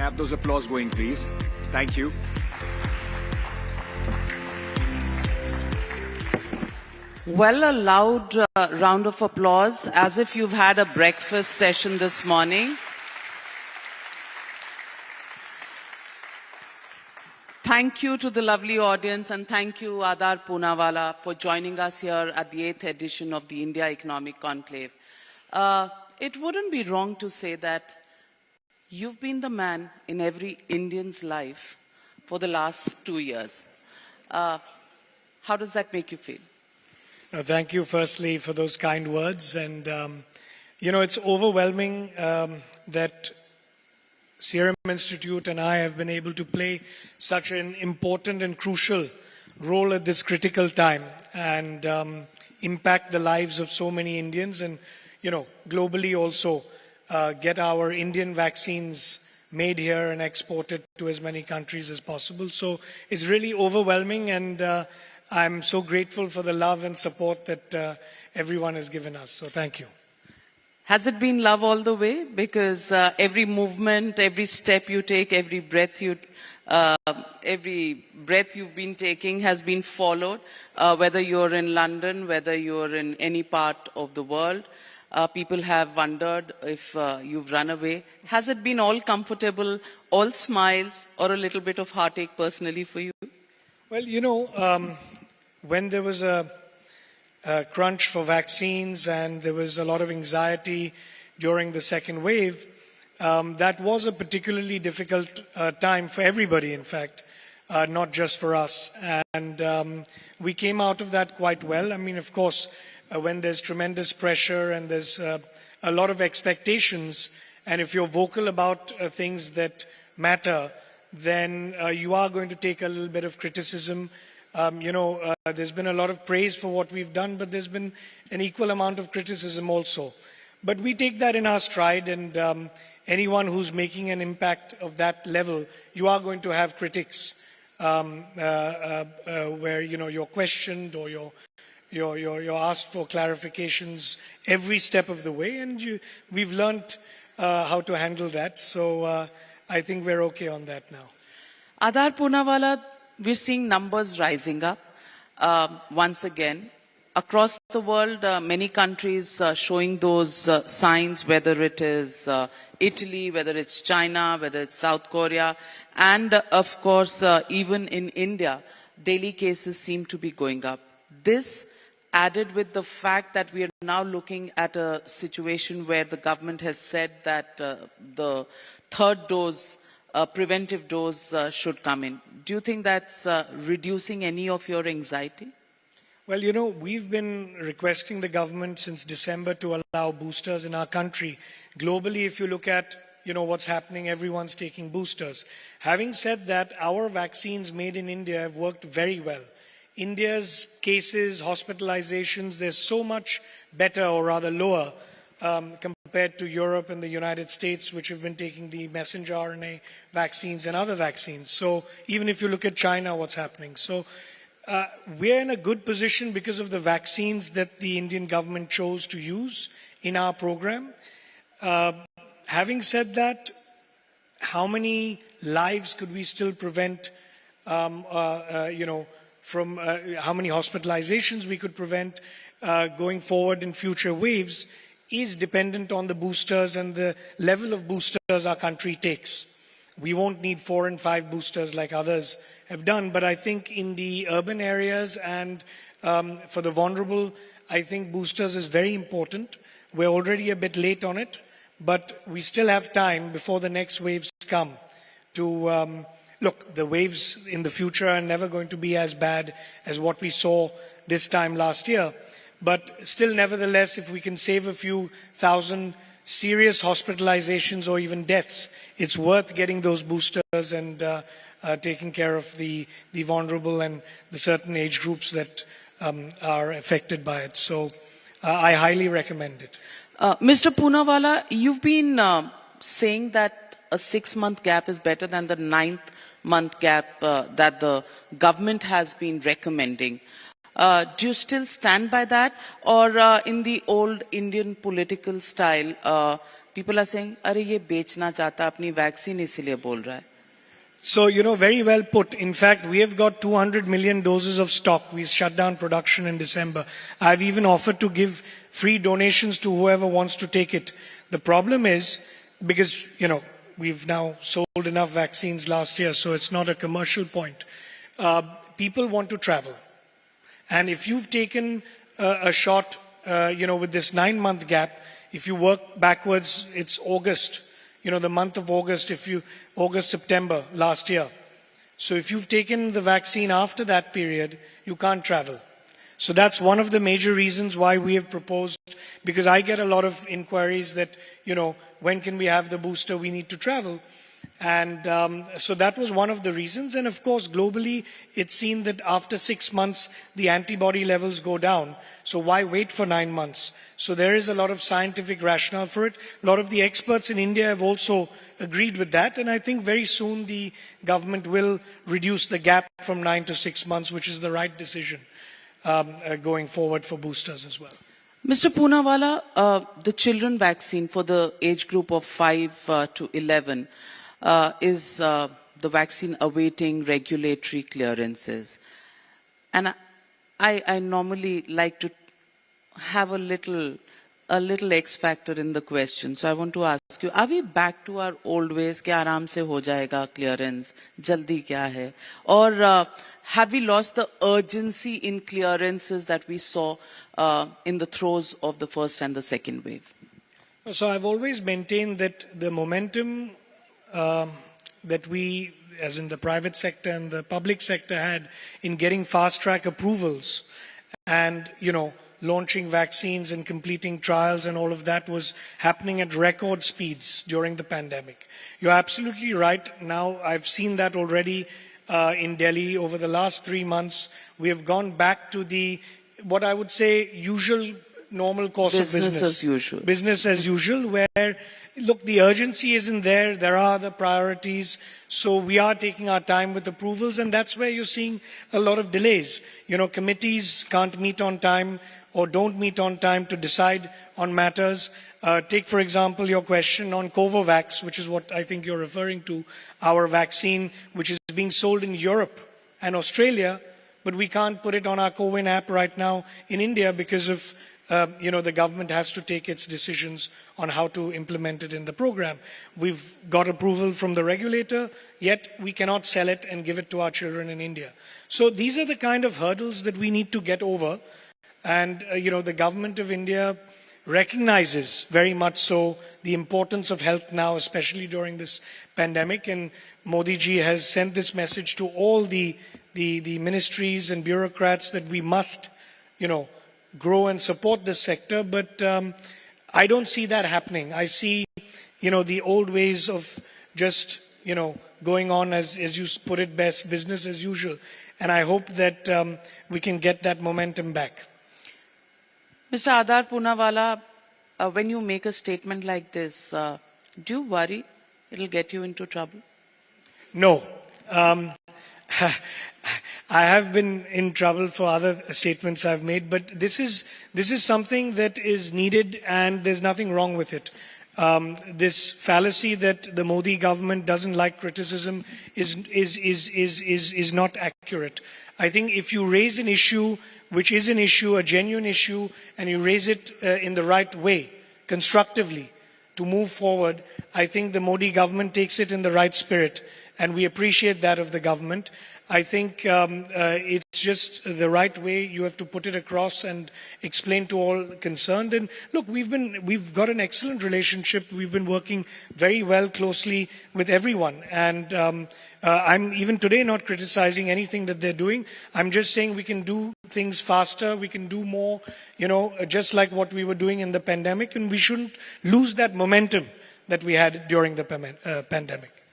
have those applause going, please? Thank you. Well, a loud round of applause, as if you've had a breakfast session this morning. Thank you to the lovely audience, and thank you, Adar Poonawalla, for joining us here at the 8th edition of the India Economic Conclave. It wouldn't be wrong to say that you've been the man in every Indian's life for the last 2 years. How does that make you feel? Thank you, firstly, for those kind words. And, it's overwhelming that Serum Institute and I have been able to play such an important and crucial role at this critical time and impact the lives of so many Indians and, globally also get our Indian vaccines made here and exported to as many countries as possible. So it's really overwhelming, and I'm so grateful for the love and support that everyone has given us. So thank you. Has it been love all the way? Because every movement, every step you take, every breath you've been taking has been followed, whether you're in London, whether you're in any part of the world. People have wondered if you've run away. Has it been all comfortable, all smiles, or a little bit of heartache personally for you? Well, when there was a crunch for vaccines and there was a lot of anxiety during the second wave, that was a particularly difficult time for everybody, in fact, not just for us. And we came out of that quite well. I mean, of course, when there's tremendous pressure and there's a lot of expectations, and if you're vocal about things that matter, then you are going to take a little bit of criticism. There's been a lot of praise for what we've done, but there's been an equal amount of criticism also. But we take that in our stride, and anyone who's making an impact of that level, you are going to have critics where you're questioned or you're asked for clarifications every step of the way, and we've learned how to handle that. So I think we're okay on that now. Adar Poonawalla, we're seeing numbers rising up once again. Across the world, many countries showing those signs, whether it is Italy, whether it's China, whether it's South Korea, and of course, even in India, daily cases seem to be going up. This, added with the fact that we are now looking at a situation where the government has said that the third dose, preventive dose should come in. Do you think that's reducing any of your anxiety? Well, we've been requesting the government since December to allow boosters in our country. Globally, if you look at, what's happening, everyone's taking boosters. Having said that, our vaccines made in India have worked very well. India's cases, hospitalizations, they're so much better, or rather lower, compared to Europe and the United States, which have been taking the messenger RNA vaccines and other vaccines. So even if you look at China, what's happening. So we're in a good position because of the vaccines that the Indian government chose to use in our program. Having said that, how many lives could we still prevent, from how many hospitalizations we could prevent going forward in future waves is dependent on the boosters and the level of boosters our country takes. We won't need 4 and 5 boosters like others have done, but I think in the urban areas and for the vulnerable, I think boosters is very important. We're already a bit late on it, but we still have time before the next waves come to look, the waves in the future are never going to be as bad as what we saw this time last year. But still, nevertheless, if we can save a few thousand serious hospitalizations or even deaths, it's worth getting those boosters and taking care of the vulnerable and the certain age groups that are affected by it. So I highly recommend it. Mr. Poonawalla, you've been saying that a 6-month gap is better than the 9th-month gap that the government has been recommending. Do you still stand by that? Or in the old Indian political style, people are saying, अरे ये बेचना चाहता अपनी vaccine इसलिए बोल रहा है. So, very well put. In fact, we have got 200 million doses of stock. We shut down production in December. I've even offered to give free donations to whoever wants to take it. The problem is, because, we've now sold enough vaccines last year, so it's not a commercial point. People want to travel. And if you've taken a shot, with this 9-month gap, if you work backwards, it's August. The month of August, August, September last year. So if you've taken the vaccine after that period, you can't travel. So that's one of the major reasons why we have proposed, because I get a lot of inquiries that, when can we have the booster? We need to travel. And so that was one of the reasons. And of course, globally, it's seen that after 6 months, the antibody levels go down. So why wait for 9 months? So there is a lot of scientific rationale for it. A lot of the experts in India have also agreed with that. And I think very soon the government will reduce the gap from 9 to 6 months, which is the right decision going forward for boosters as well. Mr. Poonawalla, the children vaccine for the age group of 5 to 11 is the vaccine awaiting regulatory clearances. And I normally like to have a little X factor in the question. So I want to ask you, are we back to our old ways? कि आराम से हो जाएगा clearance, जल्दी क्या है? Or have we lost the urgency in clearances that we saw in the throes of the first and the second wave? So I've always maintained that the momentum that we, as in the private sector and the public sector, had in getting fast-track approvals and, launching vaccines and completing trials and all of that was happening at record speeds during the pandemic. You're absolutely right. Now, I've seen that already in Delhi over the last 3 months. We have gone back to what I would say, usual, normal course of business. Business as usual. Business as usual, where, look, the urgency isn't there. There are other priorities. So we are taking our time with approvals, and that's where you're seeing a lot of delays. Committees can't meet on time or don't meet on time to decide on matters. Take, for example, your question on Covovax, which is what I think you're referring to, our vaccine, which is being sold in Europe and Australia, but we can't put it on our CoWIN app right now in India because of the government has to take its decisions on how to implement it in the program. We've got approval from the regulator, yet we cannot sell it and give it to our children in India. So these are the kind of hurdles that we need to get over. And, the government of India recognizes very much so the importance of health now, especially during this pandemic. And Modi ji has sent this message to all the ministries and bureaucrats that we must, grow and support this sector. But I don't see that happening. I see, the old ways of just, going on, as you put it best, business as usual. And I hope that we can get that momentum back. Mr. Adar Poonawalla, when you make a statement like this, do you worry it'll get you into trouble? No. I have been in trouble for other statements I've made, but this is something that is needed, and there's nothing wrong with it. This fallacy that the Modi government doesn't like criticism is not accurate. I think if you raise an issue which is an issue, a genuine issue, and you raise it in the right way, constructively, to move forward, I think the Modi government takes it in the right spirit, and we appreciate that of the government. I think it's just the right way. You have to put it across and explain to all concerned. And look, we've got an excellent relationship. We've been working very well, closely with everyone. And I'm even today not criticizing anything that they're doing. I'm just saying we can do things faster. We can do more, just like what we were doing in the pandemic. And we shouldn't lose that momentum that we had during the pandemic.